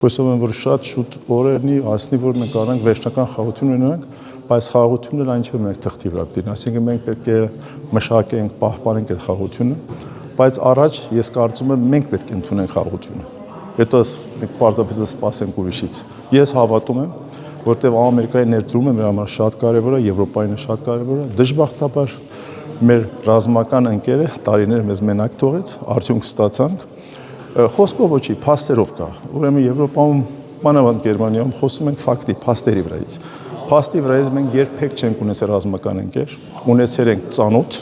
Հույսով եմ, որ շատ շուտ օրերնի հասնի, որ մենք առանք վերջնական խաղաղություն ունենանք, բայց խաղաղությունն այն չէ, որ մենք թղթի վրա դինենք, այսինքն մենք պետք է մշակենք, պահպանենք այդ խաղաղությունը, բայց առաջ ես կարծում եմ մենք պետք է ընդունենք խաղաղությունը։ Հետո մենք պարզապես սպասենք ուրիշից։ Ես հավատում եմ, որտեղ Ամերիկայի ներդրումը մեր համար շատ կարևոր է, Եվրոպայինը շատ կարևոր է, դժբախտաբար մեր ռազմական ընկերը տարիներ մեզ մենակ թողեց, արդյունք ստացանք։ Խոսքով ոչի, փաստերով կա։ Ուրեմն Եվրոպայում, մանավանդ Գերմանիայում խոսում ենք ֆակտի, փաստերի վրայից։ Փաստի վրայից մենք երբեք չենք ունեցել ռազմական ընկեր, ունեցել ենք ծանոթ,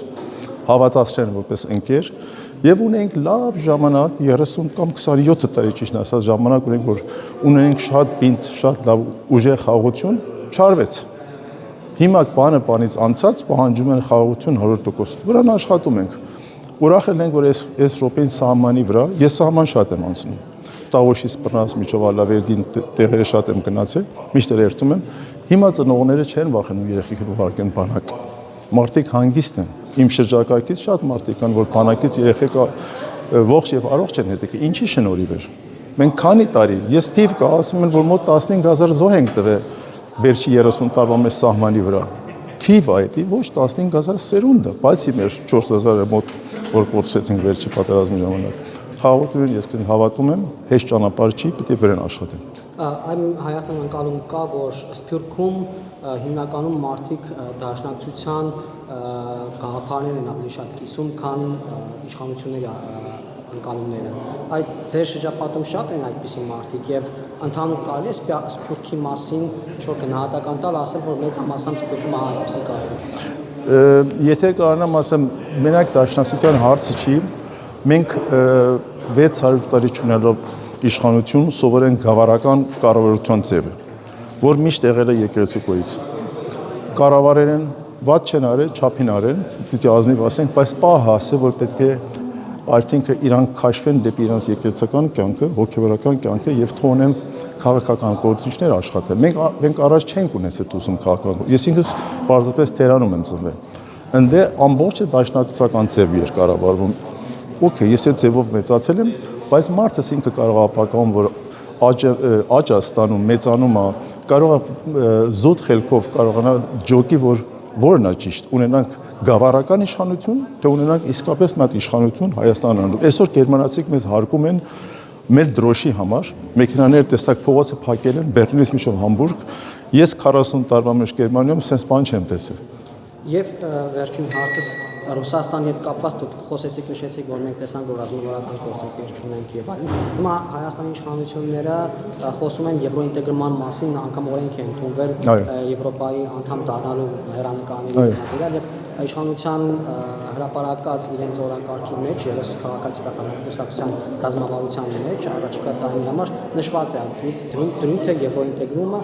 հավատացրել որպես ընկեր եւ ունենք լավ ժամանակ 30 կամ 27 տարի ճիշտ ասած ժամանակ ունենք, որ ունենք շատ բինտ, շատ լավ ուժեղ խաղաղություն, չարվեց։ Հիմա բանը բանից անցած պահանջում են խաղաղություն 100%։ Վրան աշխատում ենք։ Ուրախ ենք, որ այս րոպեին սահմանի վրա, ես սահման շատ եմ անցնում, Տավոշից բռնած միջով Ալավերդին տեղերը շատ եմ գնացել, միշտ երթում եմ, հիմա ծնողները չեն վախենում երեխեքին ուղարկեն բանակ, մարդիկ հանգիստ են, իմ շրջակայքից շատ մարդիկ կան, որ բանակից երեխեք ողջ եւ առողջ են հետեւի, ինչի շնորհիվ էր, մենք քանի տարի, ես թիվ կա, ասում են, որ մոտ 15000 զոհ ենք տվել վերջի 30 տարվա մեզ սահմանի վրա, թիվ այդ, ոչ 15000 սերունդը, բացի մեր 4000-ը մոտ որ կորցրեցինք վերջի պատերազմի ժամանակ։ Խաղաղությունն ես հավատում եմ, հեշտ ճանապարհ չի, պետք է վրան աշխատեն։ Այմ Հայաստան ընկալում կա, որ Սփյուռքում հիմնականում մարդիկ դաշնակցության գաղափարներն են ավելի շատ կիսում, քան իշխանությունների ընկալումները։ Այդ ձեր շրջապատում շատ են այդպիսի մարդիկ եւ ընդհանուր կարելի է Սփյուռքի մասին ինչ-որ գնահատական տալ, ասել, որ մեծամասամբ Սփյուռքում այսպիսի կարծիք։ Եթե կարողանամ ասեմ, մենակ դաշնակցության հարցը չի, մենք 600 տարի չունելով իշխանություն սովորենք գավառական կառավարության ձևը, որ միշտ եղել է եկեղեցուկոյից։ Կառավարել են, վատ չեն արել, չափին արել, պիտի ազնիվ ասենք, բայց պահ ասել, որ պետք է արդյունքը իրանք քաշվեն դեպի իրանց եկեղեցական կյանքը, հոգևորական կյանքը եւ թողնեն քաղաքական գործիչներ աշխատել։ Մենք առաջ չենք ունեցել ուսում քաղաքական։ Ես ինքս պարզապես Թերանում եմ ծնվել։ Ընդ ամբողջը դաշնակցական ձևի էր կառավարվում։ Okay, ես այդ ձևով մեծացել եմ, բայց մարդս ինքը կարող է ապակոն, որ աճ ստանում, մեծանում է, կարող է զուտ խելքով կարողանա ջոկի, որն է ճիշտ, ունենանք գավառական իշխանություն, թե ունենանք իսկապես մի հատ իշխանություն Հայաստանում։ Այսօր գերմանացիք մեզ հարկում են մեր դրոշի համար, մեքենաներ տեսակ փողոցը փակել են Բեռլինից մինչև Համբուրգ, ես 40 տարվա մեջ Գերմանիայում sense բան չեմ տեսել։ Եվ վերջին հարցս Ռուսաստանի հետ կապված դուք խոսեցիք, նշեցիք, որ մենք տեսանք, որ ռազմավարական գործընկեր չունենք եւ այլն։ Հիմա Հայաստանի իշխանությունները խոսում են եվրոինտեգրման մասին, անգամ օրենք են ընդունվել Եվրոպայի անդամ դառնալու հերանեկարների վերաբերյալ եւ իշխանության հրապարակած իրենց օրակարգի մեջ եւս քաղաքացիական կուսակցության ռազմավարության մեջ առաջիկա տարիների համար նշված է դրույթը եվրոինտեգրումը,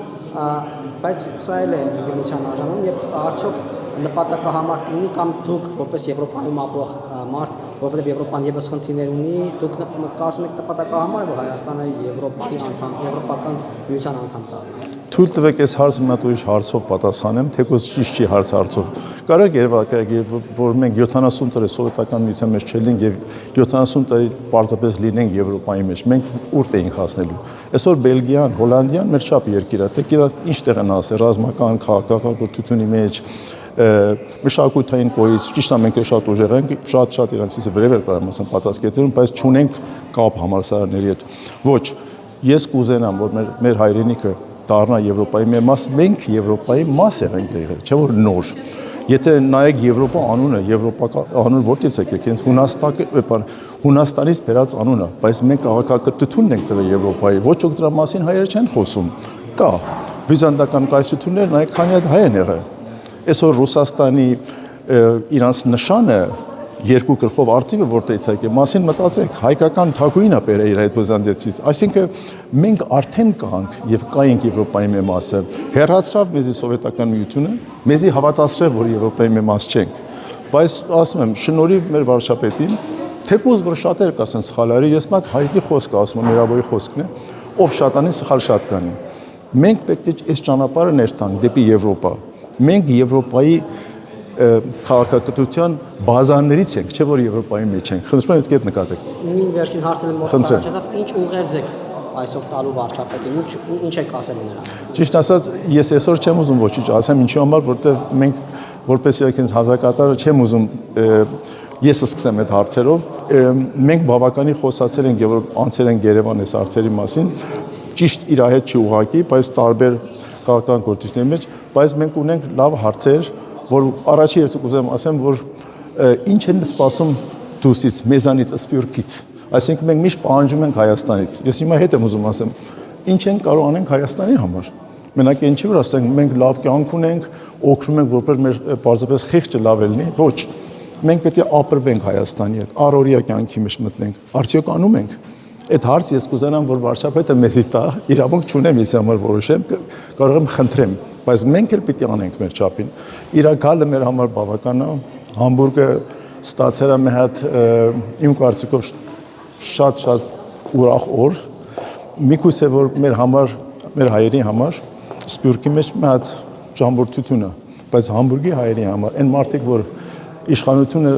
բայց սա էլ է ընդդիմության արժանանում եւ արդյոք նպատակահամար կլինի կամ դուք որպես Եվրոպայում ապրող մարդ, որովհետև Եվրոպան եւս խնդիրներ ունի, դուք կարծում եք նպատակահամար է, որ Հայաստանը Եվրոպայի անդամ, Եվրոպական միության անդամ դառնա։ Թույլ տվեք այս հարցը մի հատ ուրիշ հարցով պատասխանեմ, թեկուզ ճիշտ չի հարցով։ Կարող է որ մենք 70 տարի սովետական միության մեջ չելինք եւ 70 տարի պարզապես լինենք Եվրոպայի մեջ։ Մենք ուր էինք հասնելու։ Այսօր Բելգիան, Հոլանդիան մեր չափ երկիր է, թե իրաց ինչ տեղ են ասել ռազմական, քաղաքական գործունեության մեջ, մշակութային կողից, ճիշտ է մենք շատ ուժեղ ենք, շատ իրանցից վերևեր կարամ ասեմ պատասխանատվություն, բայց չունենք կապ համալսարանների հետ։ Ոչ, ես կուզենամ, որ մեր հայրենիքը դառնա Եվրոպայի մեր մաս, մենք Եվրոպայի մաս ենք եղել, չէ՞ որ նոր։ Եթե նայեք Եվրոպա անունը, Եվրոպական անուն որտեղից է եկել, Հունաստանից բերած անուն է, բայց մենք քաղաքակրթությունն ենք տվել Եվրոպայի, ոչ ոք դրա մասին հայերը չեն խոսում։ Կա բյուզանդական կայսրություններ, նայեք քանի հատ հայ են եղել։ Այսօր Ռուսաստանի իրանց նշանը երկու գլխով արծիվը որտեղից եկել, մասին մտածեք, հայկական թագուհին է բերել իր այդ բյուզանդեցից, այսինքն մենք արդեն կանք եւ կայինք Եվրոպայի մի մասը, հեռացավ մեզի սովետական միությունը, մեզի հավատացրավ, որ Եվրոպայի մի մաս չենք, բայց ասում եմ, շնորհիվ մեր վարչապետին, թեկուզ որ շատեր կասեն սխալարի, ես մատ հայտնի խոսք ասում եմ, Միրաբոյի խոսքն է, ով շատանի սխալ շատ կանի։ Մենք պետք է այս ճանապարհը ներտանք դեպի Եվրոպա։ Մենք Եվրոպայի քաղաքակրթության բազաներից ենք, չէ՞ որ Եվրոպայի մեջ ենք։ Խնդրում եմ այդ կետ նկատեք։ Նույն վերջին հարցն եմ մոտեցած, ինչ ուղերձ եք այսօր տալու վարչապետին, ինչ եք ասել նրան։ Ճիշտ ասած, ես այսօր չեմ ուզում ոչինչ ասեմ, ինչու համար, որտեղ մենք որպես իրաքինց հազակատարը չեմ ուզում ես սկսեմ այդ հարցերով։ Մենք բավականին խոսացել ենք եւ որ անցել ենք Երևան այս հարցերի մասին, ճիշտ իր հետ չի ուղղակի, բայց տարբեր քաղաքական գործիչների մեջ, բայց մենք ունենք լավ հարցեր, որ առաջի ես կուզեմ ասեմ, որ ինչ են սպասում դուսից, մեզանից, Սփյուռքից։ Այսինքն մենք միշտ պահանջում ենք Հայաստանից։ Ես հիմա հետ եմ ուզում ասեմ, ինչ են կարող անենք Հայաստանի համար։ Մենակ այն չի, որ ասենք մենք լավ կյանք ունենք, օգնում ենք, որպես մեր պարզապես խիղճը լավ լինի։ Ոչ։ Մենք պետք է ապրվենք Հայաստանի հետ, առօրյա կյանքի մեջ մտնենք։ Արդյոք անում ենք։ Այդ հարց ես կուզենամ, որ վարչապետը մեզի տա, իրավունք չունեմ ես համար որոշեմ, կարող եմ խնդրեմ, բայց մենք էլ պիտի անենք մեր չափին։ Իրակալը մեր համար բավական է, Համբուրգը ստացել է մի հատ իմ կարծիքով շատ ուրախ օր, միգուցե որ մեր համար, մեր հայերի համար Սփյուռքի մեջ մի հատ ճամփորդություն է, բայց Համբուրգի հայերի համար, այն մարդիկ, որ իշխանությունը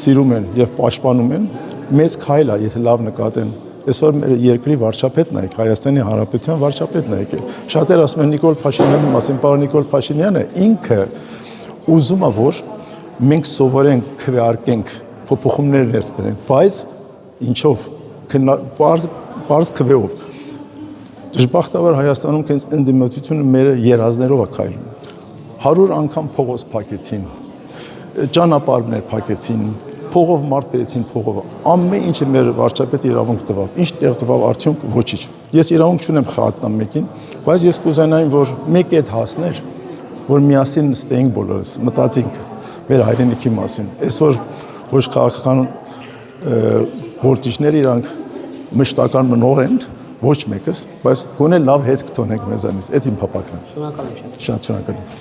սիրում են եւ պաշտպանում են, մեծ քայլ է, եթե լավ նկատեն։ Այսօր մեր երկրի վարչապետն է, Հայաստանի Հանրապետության վարչապետն է եկել։ Շատեր ասում են Նիկոլ Փաշինյանի մասին, պարոն Նիկոլ Փաշինյանը ինքը ուզում է, որ մենք սովորենք, քվեարկենք, փոփոխումներ ներսբերենք, բայց ինչով, պարզ քվեով։ Դժբախտաբար Հայաստանում կենց ընդդիմությունը մեր երազներով է քայլում։ 100 անգամ փողոց փակեցին, ճանապարհներ փակեցին, փողով մարդ բերեցին փողով։ Ամեն ինչը մեր վարչապետը իրավունք տվավ։ Ինչ տեղ տվավ արդյունք ոչինչ։ Ես իրավունք չունեմ խրատնամ մեկին, բայց ես կուզենայինք, որ մեկ այդ հասներ, որ միասին նստեինք բոլորս, մտածենք մեր հայրենիքի մասին։ Այսօր ոչ քաղաքական գործիչները իրանք մշտական մնող են, ոչ մեկս, բայց գոնե լավ հետք թողնենք մեզանից։ Այդ իմ փափակն է։ Շնորհակալ եմ։ Շատ շնորհակալ եմ։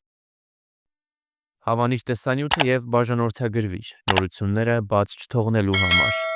Հավանիչ տեսանյութը եւ բաժանորդագրվիչ նորությունները բաց չթողնելու համար